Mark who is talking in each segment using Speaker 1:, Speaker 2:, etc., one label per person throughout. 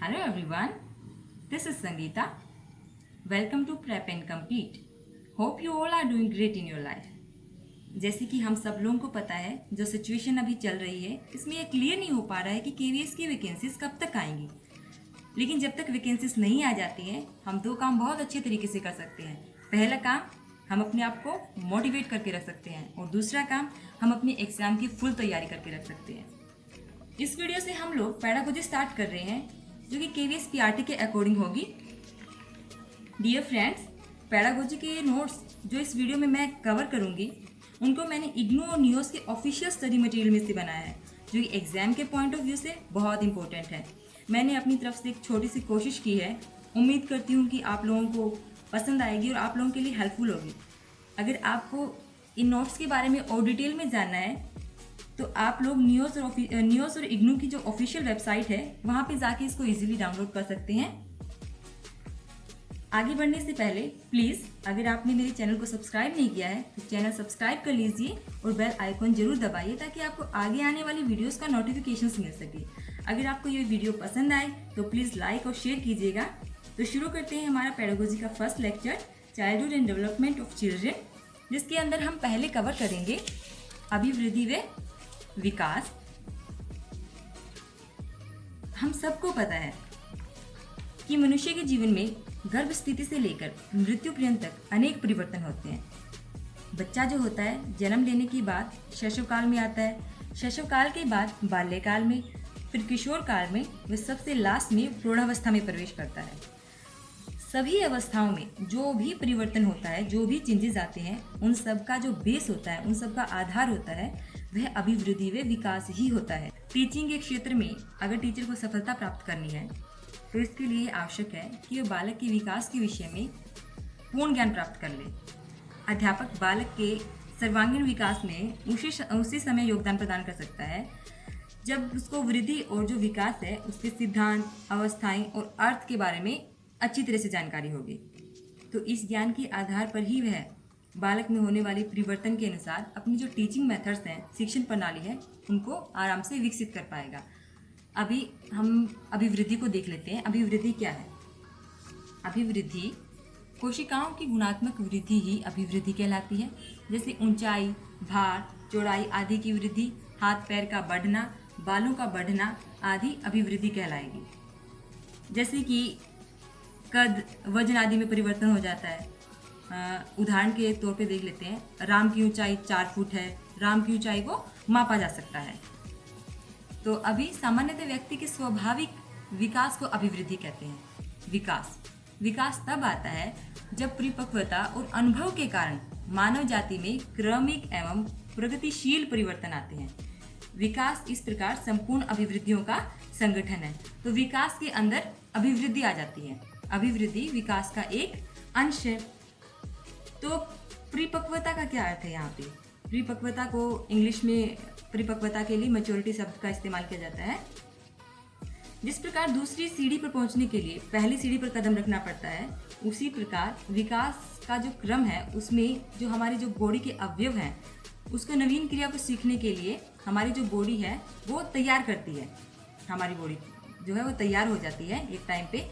Speaker 1: Hello everyone, this is Sangeeta. Welcome to Prep and Complete. Hope you all are doing great in your life. जैसे कि हम सब लोगों को पता है, जो सिचुएशन अभी चल रही है इसमें ये क्लियर नहीं हो पा रहा है कि केवीएस की वैकेंसीज कब तक आएंगी। लेकिन जब तक वैकेंसीज नहीं आ जाती हैं, हम दो काम बहुत अच्छे तरीके से कर सकते हैं। पहला काम, हम अपने आप को मोटिवेट करके रख सकते हैं, और दूसरा काम, हम अपनी एग्ज़ाम की फुल तैयारी करके रख सकते हैं। इस वीडियो से हम लोग पेडागोजी स्टार्ट कर रहे हैं, जो कि केवीएस पीआरटी के अकॉर्डिंग होगी। डियर फ्रेंड्स, पेडागोजी के नोट्स जो इस वीडियो में मैं कवर करूंगी, उनको मैंने इग्नू और नियोस के ऑफिशियल स्टडी मटेरियल में से बनाया है, जो कि एग्जाम के पॉइंट ऑफ व्यू से बहुत इंपॉर्टेंट है। मैंने अपनी तरफ से एक छोटी सी कोशिश की है। उम्मीद करती हूँ कि आप लोगों को पसंद आएगी और आप लोगों के लिए हेल्पफुल होगी। अगर आपको इन नोट्स के बारे में और डिटेल में जानना है, तो आप लोग नियोस और इग्नू की जो ऑफिशियल वेबसाइट है, वहाँ पे जाके इसको इजीली डाउनलोड कर सकते हैं। आगे बढ़ने से पहले प्लीज़, अगर आपने मेरे चैनल को सब्सक्राइब नहीं किया है तो चैनल सब्सक्राइब कर लीजिए और बेल आइकॉन जरूर दबाइए, ताकि आपको आगे आने वाली वीडियोस का नोटिफिकेशन मिल सके। अगर आपको ये वीडियो पसंद आए तो प्लीज़ लाइक और शेयर कीजिएगा। तो शुरू करते हैं हमारा पेडागोजी का first lecture, childhood and development of children, जिसके अंदर हम पहले कवर करेंगे अभिवृद्धि व विकास। हम सबको पता है कि मनुष्य के जीवन में गर्भ स्थिति से लेकर मृत्यु पर्यंत तक अनेक परिवर्तन होते हैं। बच्चा जो होता है, जन्म लेने के बाद शैशव काल में आता है, शैशव काल के बाद बाल्यकाल में, फिर किशोर काल में, व सबसे लास्ट में प्रौढ़ावस्था में प्रवेश करता है। सभी अवस्थाओं में जो भी परिवर्तन होता है, जो भी चेंजेस आते हैं, उन सब का जो बेस होता है, उन सब का आधार होता है, वह अभिवृद्धि व विकास ही होता है। टीचिंग के क्षेत्र में अगर टीचर को सफलता प्राप्त करनी है, तो इसके लिए आवश्यक है कि वह बालक के विकास के विषय में पूर्ण ज्ञान प्राप्त कर ले। अध्यापक बालक के सर्वांगीण विकास में उसी समय योगदान प्रदान कर सकता है जब उसको वृद्धि और जो विकास है उसके सिद्धांत, अवस्थाएं और अर्थ के बारे में अच्छी तरह से जानकारी होगी। तो इस ज्ञान के आधार पर ही वह बालक में होने वाले परिवर्तन के अनुसार अपनी जो टीचिंग मेथड्स हैं, शिक्षण प्रणाली है, उनको आराम से विकसित कर पाएगा। अभी हम अभिवृद्धि को देख लेते हैं। अभिवृद्धि क्या है? अभिवृद्धि कोशिकाओं की गुणात्मक वृद्धि ही अभिवृद्धि कहलाती है। जैसे ऊंचाई, भार, चौड़ाई आदि की वृद्धि, हाथ पैर का बढ़ना, बालों का बढ़ना आदि अभिवृद्धि कहलाएगी। जैसे कि कद, वजन आदि में परिवर्तन हो जाता है। उदाहरण के तौर पे देख लेते हैं, राम की ऊंचाई 4 फुट है। राम की ऊंचाई को मापा जा सकता है। तो अभी सामान्यतः व्यक्ति के स्वाभाविक विकास को अभिवृद्धि कहते हैं। विकास तब आता है जब परिपक्वता और अनुभव के कारण मानव जाति में क्रमिक एवं प्रगतिशील परिवर्तन आते हैं। विकास इस प्रकार संपूर्ण अभिवृद्धियों का संगठन है। तो विकास के अंदर अभिवृद्धि आ जाती है। अभिवृद्धि विकास का एक अंश है। तो परिपक्वता का क्या अर्थ है? यहाँ पे परिपक्वता को इंग्लिश में परिपक्वता के लिए मैच्योरिटी शब्द का इस्तेमाल किया जाता है। जिस प्रकार दूसरी सीढ़ी पर पहुंचने के लिए पहली सीढ़ी पर कदम रखना पड़ता है, उसी प्रकार विकास का जो क्रम है, उसमें जो हमारी जो बॉडी के अवयव हैं, उसको नवीन क्रिया को सीखने के लिए हमारी जो बॉडी है वो तैयार करती है। हमारी बॉडी जो है वो तैयार हो जाती है एक टाइम पे।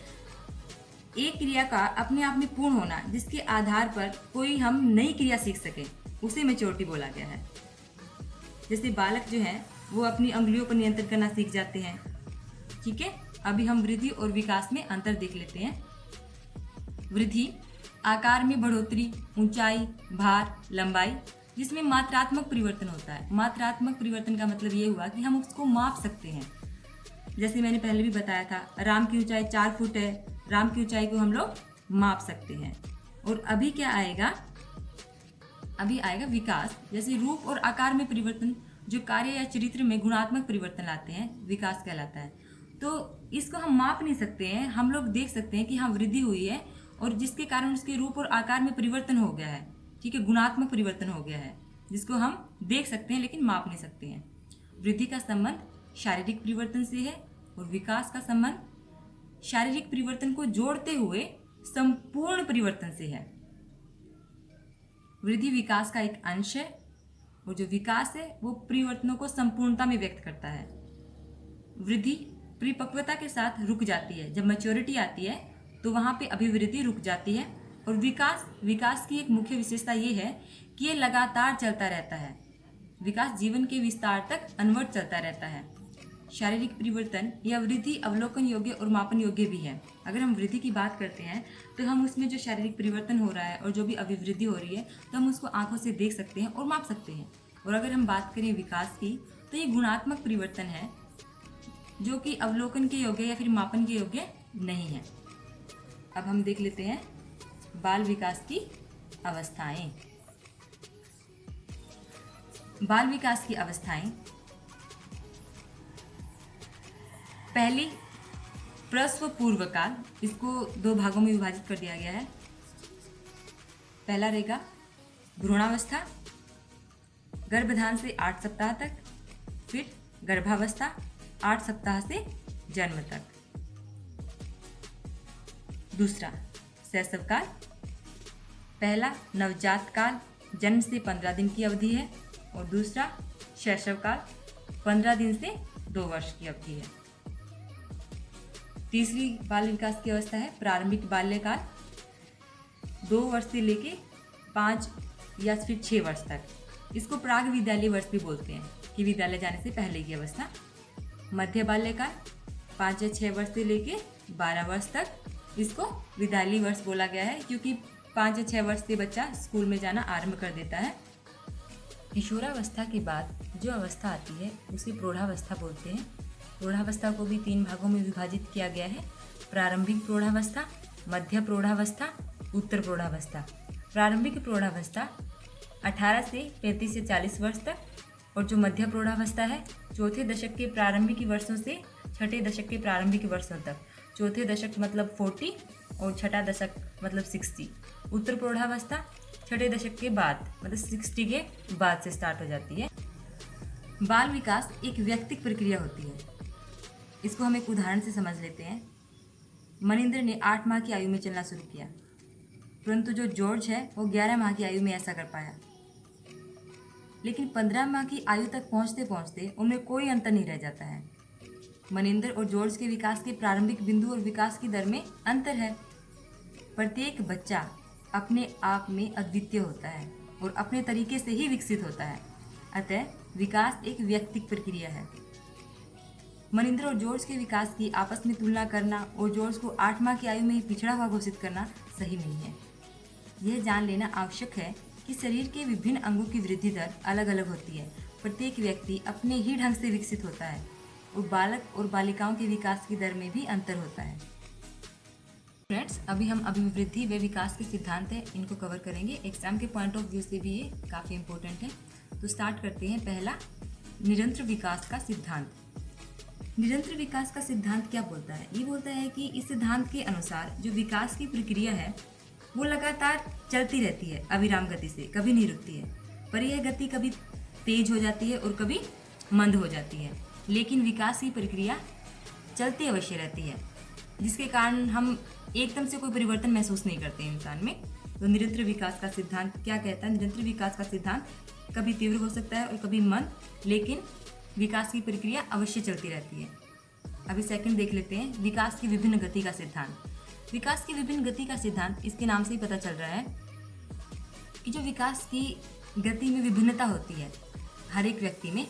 Speaker 1: एक क्रिया का अपने आप में पूर्ण होना, जिसके आधार पर कोई हम नई क्रिया सीख सके, उसे मैच्योरिटी बोला गया है। जैसे बालक जो है वो अपनी अंगुलियों पर नियंत्रण करना सीख जाते हैं। ठीक है, अभी हम वृद्धि और विकास में अंतर देख लेते हैं। वृद्धि आकार में बढ़ोतरी, ऊंचाई, भार, लंबाई, जिसमें मात्रात्मक परिवर्तन होता है। मात्रात्मक परिवर्तन का मतलब ये हुआ कि हम उसको माप सकते हैं। जैसे मैंने पहले भी बताया था, राम की ऊंचाई 4 फुट है। राम की ऊंचाई को हम लोग माप सकते हैं। और अभी क्या आएगा? अभी आएगा विकास। जैसे रूप और आकार में परिवर्तन, जो कार्य या चरित्र में गुणात्मक परिवर्तन लाते हैं, विकास कहलाता है। तो इसको हम माप नहीं सकते हैं, हम लोग देख सकते हैं कि हाँ वृद्धि हुई है, और जिसके कारण उसके रूप और आकार में परिवर्तन हो गया है। ठीक है, गुणात्मक परिवर्तन हो गया है, जिसको हम देख सकते हैं लेकिन माप नहीं सकते हैं। वृद्धि का संबंध शारीरिक परिवर्तन से है, और विकास का संबंध शारीरिक परिवर्तन को जोड़ते हुए संपूर्ण परिवर्तन से है। वृद्धि विकास का एक अंश है, और जो विकास है वो परिवर्तनों को संपूर्णता में व्यक्त करता है। वृद्धि परिपक्वता के साथ रुक जाती है। जब मैच्योरिटी आती है तो वहाँ पे अभिवृद्धि रुक जाती है। और विकास की एक मुख्य विशेषता ये है कि ये लगातार चलता रहता है। विकास जीवन के विस्तार तक अनवरत चलता रहता है। शारीरिक परिवर्तन या वृद्धि अवलोकन योग्य और मापन योग्य भी है। अगर हम वृद्धि की बात करते हैं तो हम उसमें जो शारीरिक परिवर्तन हो रहा है और जो भी अभिवृद्धि हो रही है तो हम उसको आंखों से देख सकते हैं और माप सकते हैं। और अगर हम बात करें विकास की तो ये गुणात्मक परिवर्तन है जो कि अवलोकन के योग्य या फिर मापन के योग्य नहीं है। अब हम देख लेते हैं बाल विकास की अवस्थाएं। बाल विकास की अवस्थाएं, पहली प्रसव पूर्व काल, इसको 2 भागों में विभाजित कर दिया गया है। पहला रहेगा भ्रूणावस्था, गर्भधान से 8 सप्ताह तक, फिर गर्भावस्था 8 सप्ताह से जन्म तक। दूसरा शैशव काल, पहला नवजात काल जन्म से 15 दिन की अवधि है और दूसरा शैशव काल 15 दिन से 2 वर्ष की अवधि है। तीसरी बाल विकास की अवस्था है प्रारंभिक बाल्यकाल, 2 वर्ष से लेके 5 या फिर 6 वर्ष तक। इसको प्राग विद्यालय वर्ष भी बोलते हैं कि विद्यालय जाने से पहले की अवस्था। मध्य बाल्यकाल 5 या 6 वर्ष से लेके 12 वर्ष तक, इसको विद्यालय वर्ष बोला गया है क्योंकि 5 या 6 वर्ष से बच्चा स्कूल में जाना आरंभ कर देता है। किशोरावस्था के बाद जो अवस्था आती है उसे प्रौढ़ावस्था बोलते हैं। प्रौढ़ावस्था को भी 3 भागों में विभाजित किया गया है, प्रारंभिक प्रौढ़ावस्था, मध्य प्रौढ़ावस्था, उत्तर प्रौढ़ावस्था। प्रारंभिक प्रौढ़ावस्था 18 से 35 से 40 वर्ष तक, और जो मध्य प्रौढ़ावस्था है चौथे दशक के प्रारंभिक वर्षों से छठे दशक के प्रारंभिक वर्षों तक। चौथे दशक मतलब 40 और छठा दशक मतलब 60। उत्तर प्रौढ़ावस्था छठे दशक के बाद मतलब 60 के बाद से स्टार्ट हो जाती है। बाल विकास एक व्यक्तिक प्रक्रिया होती है। इसको हम एक उदाहरण से समझ लेते हैं। मनिंदर ने 8 माह की आयु में चलना शुरू किया, परंतु जो जॉर्ज है वो 11 माह की आयु में ऐसा कर पाया। लेकिन 15 माह की आयु तक पहुंचते पहुंचते उनमें कोई अंतर नहीं रह जाता है। मनिंदर और जॉर्ज के विकास के प्रारंभिक बिंदु और विकास की दर में अंतर है। प्रत्येक बच्चा अपने आप में अद्वितीय होता है और अपने तरीके से ही विकसित होता है। अतः विकास एक व्यक्तिक प्रक्रिया है। मनिंदर और जॉर्ज के विकास की आपस में तुलना करना और जॉर्ज को 8 माह की आयु में ही पिछड़ा हुआ घोषित करना सही नहीं है। यह जान लेना आवश्यक है कि शरीर के विभिन्न अंगों की वृद्धि दर अलग अलग होती है। प्रत्येक व्यक्ति अपने ही ढंग से विकसित होता है और बालक और बालिकाओं के विकास की दर में भी अंतर होता है। फ्रेंड्स, अभी हम अभिवृद्धि व विकास के सिद्धांत हैं, इनको कवर करेंगे। एग्जाम के पॉइंट ऑफ व्यू से भी ये काफ़ी इंपॉर्टेंट है। तो स्टार्ट करते हैं। पहला, निरंतर विकास का सिद्धांत। निरंतर विकास का सिद्धांत क्या बोलता है? ये बोलता है कि इस सिद्धांत के अनुसार जो विकास की प्रक्रिया है वो लगातार चलती रहती है, अविराम गति से, कभी नहीं रुकती है। पर यह गति कभी तेज हो जाती है और कभी मंद हो जाती है, लेकिन विकास की प्रक्रिया चलती अवश्य रहती है, जिसके कारण हम एकदम से कोई परिवर्तन महसूस नहीं करते हैं इंसान में। तो निरंतर विकास का सिद्धांत क्या कहता है? निरंतर विकास का सिद्धांत कभी तीव्र हो सकता है और कभी मंद, लेकिन विकास की प्रक्रिया अवश्य चलती रहती है। अभी सेकंड देख लेते हैं, विकास की विभिन्न गति का सिद्धांत। विकास की विभिन्न गति का सिद्धांत, इसके नाम से ही पता चल रहा है कि जो विकास की गति में विभिन्नता होती है हर एक व्यक्ति में,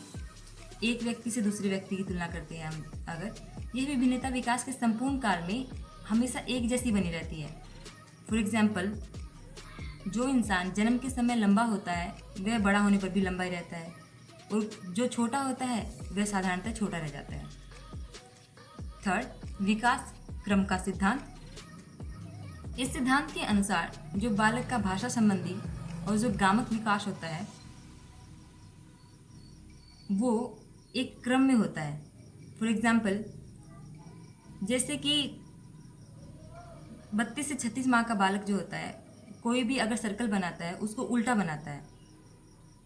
Speaker 1: एक व्यक्ति से दूसरे व्यक्ति की तुलना करते हैं हम अगर, यह विभिन्नता विकास के संपूर्ण काल में हमेशा एक जैसी बनी रहती है। फॉर एग्जाम्पल, जो इंसान जन्म के समय लंबा होता है वह बड़ा होने पर भी लंबा ही रहता है, और जो छोटा होता है वह साधारणतः छोटा रह जाता है। थर्ड, विकास क्रम का सिद्धांत। इस सिद्धांत के अनुसार जो बालक का भाषा संबंधी और जो गामक विकास होता है वो एक क्रम में होता है। फॉर एग्जाम्पल, जैसे कि 32 से 36 माह का बालक जो होता है, कोई भी अगर सर्कल बनाता है उसको उल्टा बनाता है,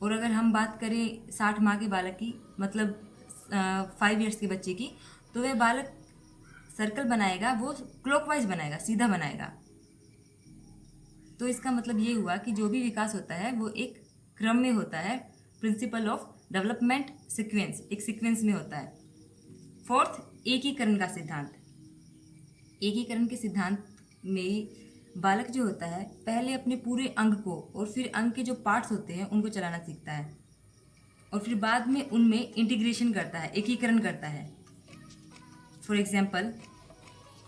Speaker 1: और अगर हम बात करें 60 माह के बालक की, मतलब 5 इयर्स के बच्चे की, तो वह बालक सर्कल बनाएगा वो क्लॉकवाइज बनाएगा, सीधा बनाएगा। तो इसका मतलब ये हुआ कि जो भी विकास होता है वो एक क्रम में होता है। प्रिंसिपल ऑफ डेवलपमेंट सीक्वेंस, एक सीक्वेंस में होता है। फोर्थ, एकीकरण का सिद्धांत। एकीकरण के सिद्धांत में बालक जो होता है पहले अपने पूरे अंग को और फिर अंग के जो पार्ट्स होते हैं उनको चलाना सीखता है और फिर बाद में उनमें इंटीग्रेशन करता है, एकीकरण करता है। फॉर एग्जाम्पल,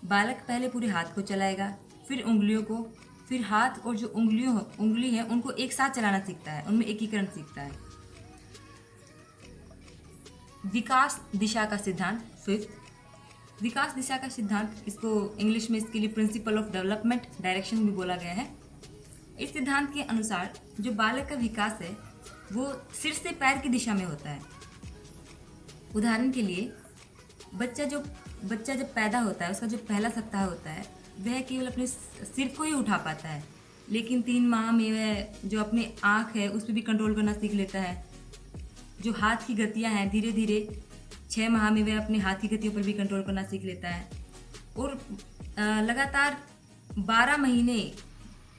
Speaker 1: बालक पहले पूरे हाथ को चलाएगा, फिर उंगलियों को, फिर हाथ और जो उंगली है उनको एक साथ चलाना सीखता है, उनमें एकीकरण सीखता है। विकास दिशा का सिद्धांत, फिफ्थ। विकास दिशा का सिद्धांत, इसको इंग्लिश में इसके लिए प्रिंसिपल ऑफ डेवलपमेंट डायरेक्शन भी बोला गया है। इस सिद्धांत के अनुसार जो बालक का विकास है वो सिर से पैर की दिशा में होता है। उदाहरण के लिए, बच्चा जब पैदा होता है, उसका जो पहला सप्ताह होता है वह केवल अपने सिर को ही उठा पाता है, लेकिन 3 माह में वह जो अपने आँख है उस पर भी कंट्रोल करना सीख लेता है। जो हाथ की गतियाँ हैं, धीरे धीरे 6 माह में वह अपने हाथ की गतियों पर भी कंट्रोल करना सीख लेता है और लगातार 12 महीने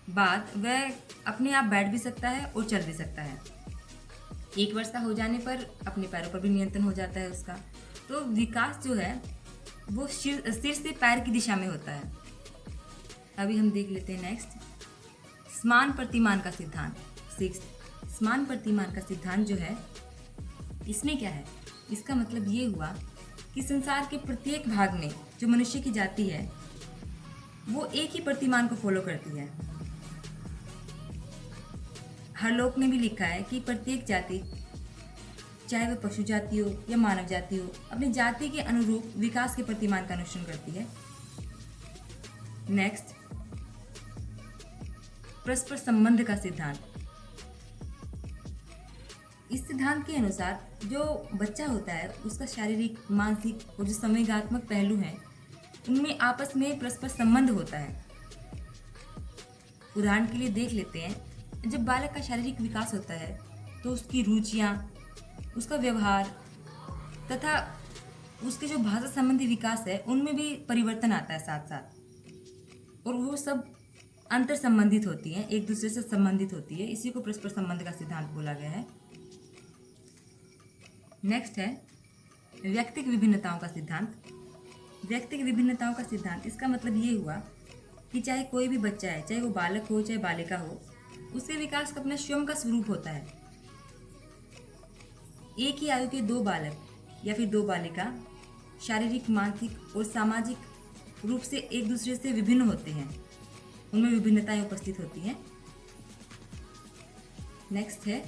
Speaker 1: बाद वह अपने आप बैठ भी सकता है और चल भी सकता है। 1 वर्ष का हो जाने पर अपने पैरों पर भी नियंत्रण हो जाता है उसका। तो विकास जो है वो सिर से पैर की दिशा में होता है। अभी हम देख लेते हैं नेक्स्ट, समान प्रतिमान का सिद्धांत, 6। समान प्रतिमान का सिद्धांत जो है, इसमें क्या है, इसका मतलब ये हुआ कि संसार के प्रत्येक भाग में जो मनुष्य की जाति है वो एक ही प्रतिमान को फॉलो करती है। हरलोक ने भी लिखा है कि प्रत्येक जाति, चाहे वह पशु जाति हो या मानव जाति हो, अपनी जाति के अनुरूप विकास के प्रतिमान का अनुसरण करती है। नेक्स्ट, परस्पर संबंध का सिद्धांत। इस सिद्धांत के अनुसार जो बच्चा होता है उसका शारीरिक, मानसिक और जो संवेगात्मक पहलू हैं उनमें आपस में परस्पर संबंध होता है। उदाहरण के लिए देख लेते हैं, जब बालक का शारीरिक विकास होता है तो उसकी रुचियाँ, उसका व्यवहार तथा उसके जो भाषा संबंधी विकास है उनमें भी परिवर्तन आता है साथ साथ, और वो सब अंतर संबंधित होती हैं, एक दूसरे से संबंधित होती है। इसी को परस्पर संबंध का सिद्धांत बोला गया है। नेक्स्ट है व्यक्तिगत विभिन्नताओं का सिद्धांत। व्यक्तिगत विभिन्नताओं का सिद्धांत, इसका मतलब ये हुआ कि चाहे कोई भी बच्चा है, चाहे वो बालक हो चाहे बालिका हो, उसके विकास का अपना स्वयं का स्वरूप होता है। एक ही आयु के 2 बालक या फिर 2 बालिका शारीरिक, मानसिक और सामाजिक रूप से एक दूसरे से विभिन्न होते हैं, उनमें विभिन्नताएं उपस्थित होती हैं। नेक्स्ट है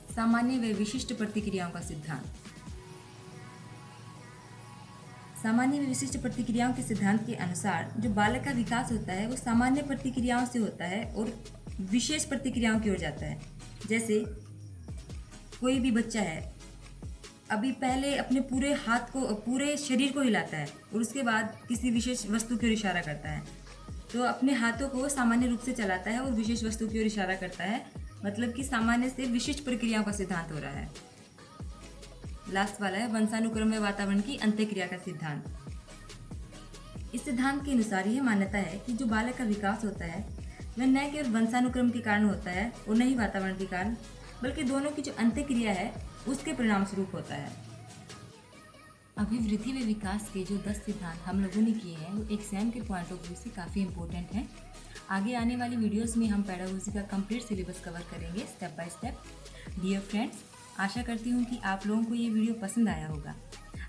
Speaker 1: सामान्य व विशिष्ट प्रतिक्रियाओं का सिद्धांत। सामान्य व विशिष्ट प्रतिक्रियाओं के सिद्धांत के अनुसार जो बालक का विकास होता है वो सामान्य प्रतिक्रियाओं से होता है और विशेष प्रतिक्रियाओं की ओर जाता है। जैसे कोई भी बच्चा है, अभी पहले अपने पूरे हाथ को, पूरे शरीर को हिलाता है और उसके बाद किसी विशेष वस्तु की ओर इशारा करता है, तो अपने हाथों को सामान्य रूप से चलाता है और विशेष वस्तु की ओर इशारा करता है, मतलब कि सामान्य से विशिष्ट प्रक्रियाओं का सिद्धांत हो रहा है। लास्ट वाला है वंशानुक्रम में वातावरण की अंत्यक्रिया का सिद्धांत। इस सिद्धांत के अनुसार यह मान्यता है कि जो बालक का विकास होता है वह न केवल वंशानुक्रम के कारण होता है और न ही वातावरण के कारण, बल्कि दोनों की जो अंत्यक्रिया है उसके परिणाम स्वरूप होता है। अभिवृद्धि व विकास के जो 10 सिद्धांत हम लोगों ने किए हैं वो एग्जाम के पॉइंट ऑफ व्यू से काफ़ी इंपॉर्टेंट हैं। आगे आने वाली वीडियोस में हम पेडागोजी का कंप्लीट सिलेबस कवर करेंगे step by step. Dear friends, आशा करती हूँ कि आप लोगों को ये वीडियो पसंद आया होगा।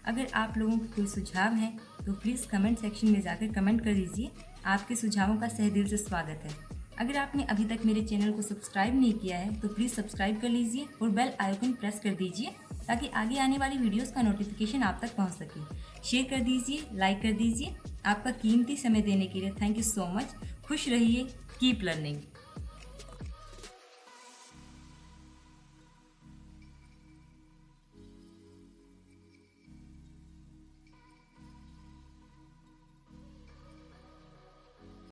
Speaker 1: अगर आप लोगों को कोई सुझाव है तो प्लीज़ कमेंट सेक्शन में जाकर कमेंट कर दीजिए। आपके सुझावों का तहे दिल से स्वागत है। अगर आपने अभी तक मेरे चैनल को सब्सक्राइब नहीं किया है तो प्लीज़ सब्सक्राइब कर लीजिए और बेल आइकन प्रेस कर दीजिए ताकि आगे आने वाली वीडियोस का नोटिफिकेशन आप तक पहुंच सके। शेयर कर दीजिए, लाइक कर दीजिए। आपका कीमती समय देने के लिए थैंक यू सो मच। खुश रहिए, कीप लर्निंग।